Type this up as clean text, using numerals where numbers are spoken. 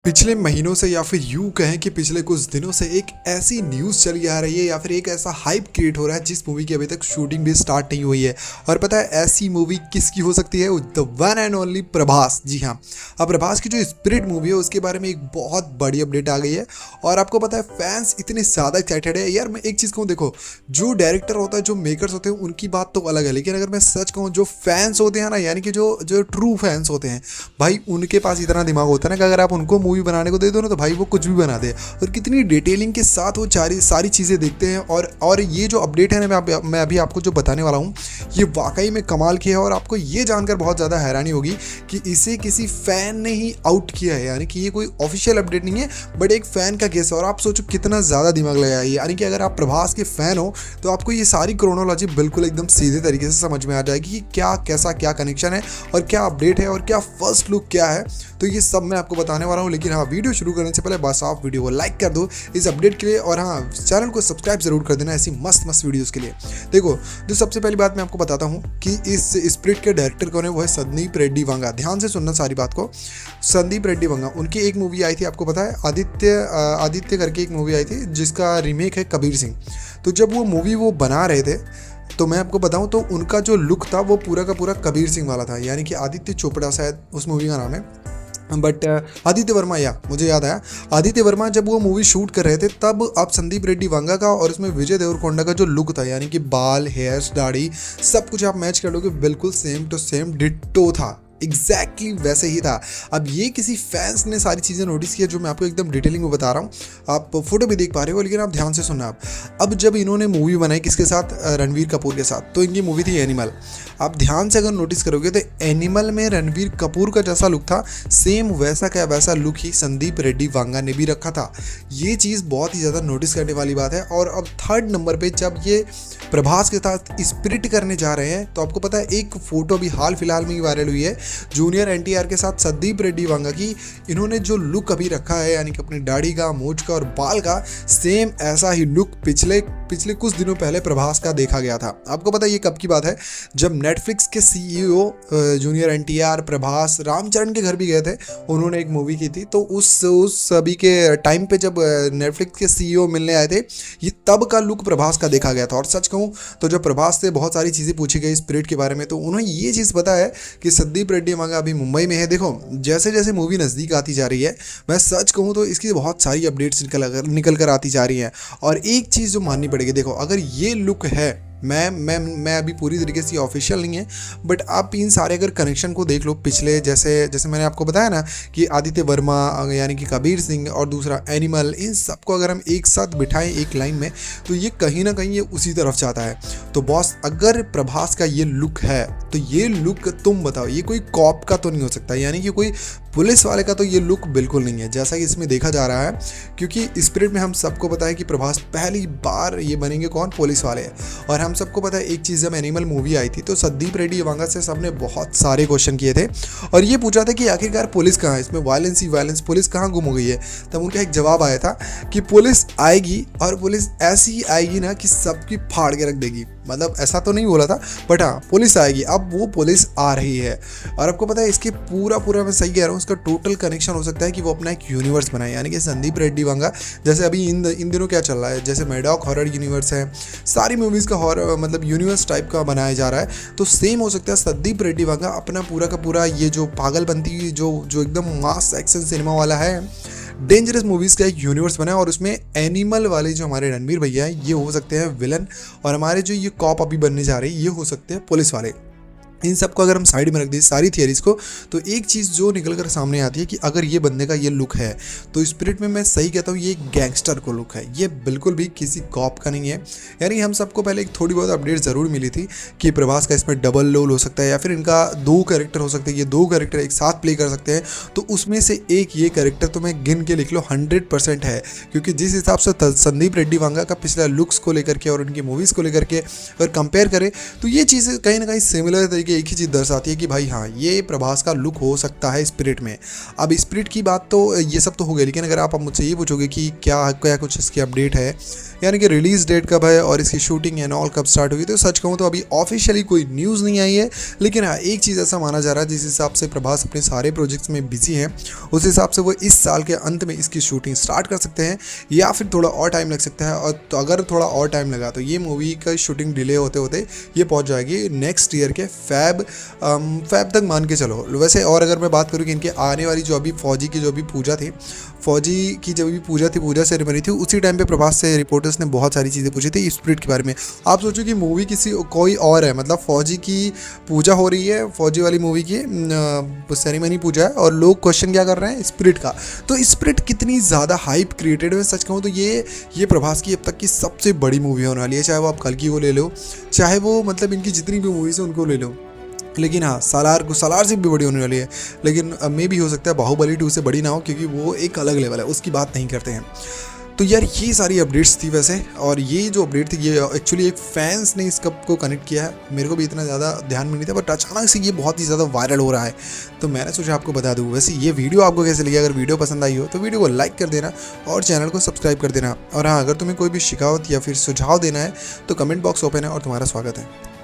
पिछले महीनों से या फिर यूं कहें कि पिछले कुछ दिनों से एक ऐसी न्यूज़ चली आ रही है या फिर एक ऐसा हाइप क्रिएट हो रहा है जिस मूवी की अभी तक शूटिंग भी स्टार्ट नहीं हुई है। और पता है ऐसी मूवी किसकी हो सकती है? The one and only Prabhas. जी हाँ, अब प्रभास की जो स्पिरिट मूवी है उसके बारे में एक बहुत बड़ी अपडेट आ गई है। और आपको पता है फैंस इतने ज़्यादा एक्साइटेड है यार। मैं एक चीज़ कहूँ, देखो जो डायरेक्टर होता है, जो मेकर्स होते हैं, उनकी बात तो अलग है, लेकिन अगर मैं सच कहूँ जो फैंस होते हैं ना, यानी कि जो जो ट्रू फैंस होते हैं भाई, उनके पास इतना दिमाग होता है ना कि अगर आप उनको मूवी बनाने को दे दो ना तो भाई वो कुछ भी बना दे। और कितनी डिटेलिंग के साथ वो सारी चीज़ें देखते हैं। और ये जो अपडेट है ना, मैं अभी आपको जो बताने वाला हूँ, ये वाकई में कमाल की है। और आपको ये जानकर बहुत ज़्यादा हैरानी होगी कि इसे किसी फ़ैन ने ही आउट किया है, यानी कि ये कोई ऑफिशियल अपडेट नहीं है बट एक फ़ैन का गेस है। और आप सोचो कितना ज़्यादा दिमाग लगाया है, यानी कि अगर आप प्रभास के फ़ैन हो तो आपको ये सारी क्रोनोलॉजी बिल्कुल एकदम सीधे तरीके से समझ में आ जाएगी कि क्या कैसा क्या कनेक्शन है और क्या अपडेट है और क्या फर्स्ट लुक क्या है। तो ये सब मैं आपको बताने वाला हूँ। लेकिन हाँ, वीडियो शुरू करने से पहले बस आप वीडियो को लाइक कर दो इस अपडेट के लिए, और हाँ चैनल को सब्सक्राइब जरूर कर देना ऐसी मस्त मस्त वीडियोस के लिए। देखो, जो सबसे पहली बात मैं आपको बताता हूँ कि इस स्पिरिट के डायरेक्टर कौन है, वो है संदीप रेड्डी वांगा। ध्यान से सुनना सारी बात को। संदीप रेड्डी वांगा, उनकी एक मूवी आई थी, आपको पता है आदित्य करके एक मूवी आई थी जिसका रीमेक है कबीर सिंह। तो जब वो मूवी वो बना रहे थे तो मैं आपको बताऊं तो उनका जो लुक था वो पूरा का पूरा कबीर सिंह वाला था, यानी कि आदित्य चोपड़ा शायद उस मूवी का नाम है, बट आदित्य वर्मा, या मुझे याद आया, आदित्य वर्मा जब वो मूवी शूट कर रहे थे तब आप संदीप रेड्डी वांगा का और उसमें विजय देवरकोंडा का जो लुक था, यानी कि बाल, हेयर्स, दाढ़ी, सब कुछ आप मैच कर लोगे, बिल्कुल सेम टू सेम डिट्टो था, एग्जैक्टली वैसे ही था। अब ये किसी फैंस ने सारी चीज़ें नोटिस किया जो मैं आपको एकदम डिटेलिंग में बता रहा हूँ। आप फोटो भी देख पा रहे हो, लेकिन आप ध्यान से सुनना। आप अब जब इन्होंने मूवी बनाई किसके साथ, रणवीर कपूर के साथ, तो इनकी मूवी थी एनिमल। आप ध्यान से अगर नोटिस करोगे तो एनिमल में रणवीर कपूर का जैसा लुक था, सेम वैसा क्या वैसा लुक ही संदीप रेड्डी वांगा ने भी रखा था। ये चीज़ बहुत ही ज़्यादा नोटिस करने वाली बात है। और अब थर्ड नंबर पे जब ये प्रभास के साथ स्पिरिट करने जा रहे हैं तो आपको पता है एक फोटो भी हाल फिलहाल में ही वायरल हुई है जूनियर एनटीआर के साथ संदीप रेड्डी वांगा की। इन्होंने जो लुक अभी रखा है, यानी कि अपनी दाढ़ी का, मूंछ का और बाल का, सेम ऐसा ही लुक पिछले कुछ दिनों पहले प्रभास का देखा गया था। आपको पता है ये कब की बात है? जब नेटफ्लिक्स के सीईओ जूनियर एनटीआर, प्रभास रामचरण के घर भी गए थे, उन्होंने एक मूवी की थी। तो उस सभी के टाइम पे जब नेटफ्लिक्स के सीईओ मिलने आए थे, ये तब का लुक प्रभास का देखा गया था। और सच कहूँ तो जब प्रभास से बहुत सारी चीज़ें पूछी गई स्पिरिट के बारे में, तो उन्हें ये चीज़ पता है कि संदीप रेड्डी वांगा अभी मुंबई में है। देखो जैसे जैसे मूवी नज़दीक आती जा रही है, मैं सच कहूँ तो इसकी बहुत सारी अपडेट्स निकल कर आती जा रही हैं। और एक चीज़ जो माननी पड़ेगी, देखो अगर ये लुक है, मैं अभी पूरी तरीके से ऑफिशियल नहीं है बट आप इन सारे अगर कनेक्शन को देख लो, पिछले जैसे मैंने आपको बताया ना कि आदित्य वर्मा यानी कि कबीर सिंह और दूसरा एनिमल, इन सबको अगर हम एक साथ बिठाएं एक लाइन में तो ये कहीं ना कहीं ये उसी तरफ जाता है। तो बॉस, अगर प्रभास का ये लुक है तो ये लुक तुम बताओ, ये कोई कॉप का तो नहीं हो सकता, यानी कि कोई पुलिस वाले का तो ये लुक बिल्कुल नहीं है जैसा कि इसमें देखा जा रहा है। क्योंकि स्पिरिट में हम सबको पता है कि प्रभास पहली बार ये बनेंगे कौन, पुलिस वाले। और हम सबको पता है एक चीज़, जब एनिमल मूवी आई थी तो संदीप रेड्डी वांगा से सबने बहुत सारे क्वेश्चन किए थे और ये पूछा था कि आखिरकार पुलिस कहाँ है, इसमें वायलेंस ही वायलेंस, पुलिस कहाँ गुम हो गई है। तब उनका एक जवाब आया था कि पुलिस आएगी और पुलिस ऐसी आएगी ना कि सबकी फाड़ के रख देगी। मतलब ऐसा तो नहीं बोला था बट हाँ, पुलिस आएगी। अब वो पुलिस आ रही है। और आपको पता है इसके पूरा मैं सही कह रहा हूँ, इसका टोटल कनेक्शन हो सकता है कि वो अपना एक यूनिवर्स बनाए, यानी कि संदीप रेड्डी वांगा जैसे अभी इन दिनों क्या चल रहा है, जैसे मैडॉक हॉरर यूनिवर्स है, सारी मूवीज़ का हॉरर मतलब यूनिवर्स टाइप का बनाया जा रहा है। तो सेम हो सकता है संदीप रेड्डी वांगा अपना पूरा का पूरा ये जो पागलपंती जो एकदम मास एक्शन सिनेमा वाला है, डेंजरस मूवीज़ का एक यूनिवर्स बना है। और उसमें एनिमल वाले जो हमारे रणवीर भैया हैं ये हो सकते हैं विलन, और हमारे जो ये कॉप अभी बनने जा रहे हैं ये हो सकते हैं पुलिस वाले। इन सबको अगर हम साइड में रख दें सारी थियरीज को, तो एक चीज़ जो निकल कर सामने आती है कि अगर ये बंदे का ये लुक है तो स्पिरिट में मैं सही कहता हूँ ये गैंगस्टर को लुक है, ये बिल्कुल भी किसी कॉप का नहीं है। यानी हम सबको पहले एक थोड़ी बहुत अपडेट ज़रूर मिली थी कि प्रभास का इसमें डबल रोल हो सकता है या फिर इनका 2 कैरेक्टर हो सकते हैं, ये 2 कैरेक्टर एक साथ प्ले कर सकते हैं। तो उसमें से एक ये कैरेक्टर तो मैं गिन के लिख लो 100% है, क्योंकि जिस हिसाब से संदीप रेड्डी वांगा का पिछला लुक्स को लेकर के और उनकी मूवीज़ को लेकर के अगर कंपेयर करें तो ये चीज़ें कहीं ना कहीं सिमिलर तरीके की एक ही चीज़ दर्शाती है कि भाई हाँ, ये प्रभास का लुक हो सकता है स्पिरिट में। अब स्पिरिट की बात तो ये सब तो हो गया, लेकिन अगर आप मुझसे ये पूछोगे कि क्या क्या कुछ इसकी अपडेट है, यानी कि रिलीज़ डेट कब है और इसकी शूटिंग एंड ऑल कब स्टार्ट हुई, तो सच कहूँ तो अभी ऑफिशियली कोई न्यूज़ नहीं आई है। लेकिन हाँ, एक चीज़ ऐसा माना जा रहा है जिस हिसाब से प्रभास अपने सारे प्रोजेक्ट्स में बिजी हैं, उस हिसाब से वो इस साल के अंत में इसकी शूटिंग स्टार्ट कर सकते हैं, या फिर थोड़ा और टाइम लग सकता है। और तो अगर थोड़ा और टाइम लगा तो ये मूवी का शूटिंग डिले होते होते ये पहुंच जाएगी नेक्स्ट ईयर के फैब तक मान के चलो वैसे। और अगर मैं बात करूँ कि इनके आने वाली जो अभी फौजी की जो अभी पूजा थी, फौजी की जब भी पूजा थी, पूजा सेरेमनी थी, उसी टाइम पे प्रभास से रिपोर्टर्स ने बहुत सारी चीज़ें पूछी थी स्पिरिट के बारे में। आप सोचो कि मूवी कोई और है, मतलब फौजी की पूजा हो रही है, फौजी वाली मूवी की सेरेमनी पूजा है, और लोग क्वेश्चन क्या कर रहे हैं स्पिरिट का। तो स्पिरिट कितनी ज़्यादा हाइप क्रिएटेड है, सच कहूँ तो ये प्रभास की अब तक की सबसे बड़ी मूवी होने वाली है। चाहे वो आप कल्कि को ले लो, चाहे वो मतलब इनकी जितनी भी मूवीज़ हैं उनको ले लो। लेकिन हाँ, सालार से भी बड़ी होने वाली है, लेकिन मे भी हो सकता है बाहुबली 2 से बड़ी ना हो, क्योंकि वो एक अलग लेवल है, उसकी बात नहीं करते हैं। तो यार ये सारी अपडेट्स थी वैसे, और ये जो अपडेट थी ये एक्चुअली एक फैंस ने इस कप को कनेक्ट किया है। मेरे को भी इतना ज़्यादा ध्यान में नहीं था, बट अचानक से ये बहुत ही ज़्यादा वायरल हो रहा है, तो मैंने सोचा आपको बता दूँ। वैसे ये वीडियो आपको कैसे लगी? अगर वीडियो पसंद आई हो तो वीडियो को लाइक कर देना और चैनल को सब्सक्राइब कर देना। और हाँ, अगर तुम्हें कोई भी शिकायत या फिर सुझाव देना है तो कमेंट बॉक्स ओपन है और तुम्हारा स्वागत है।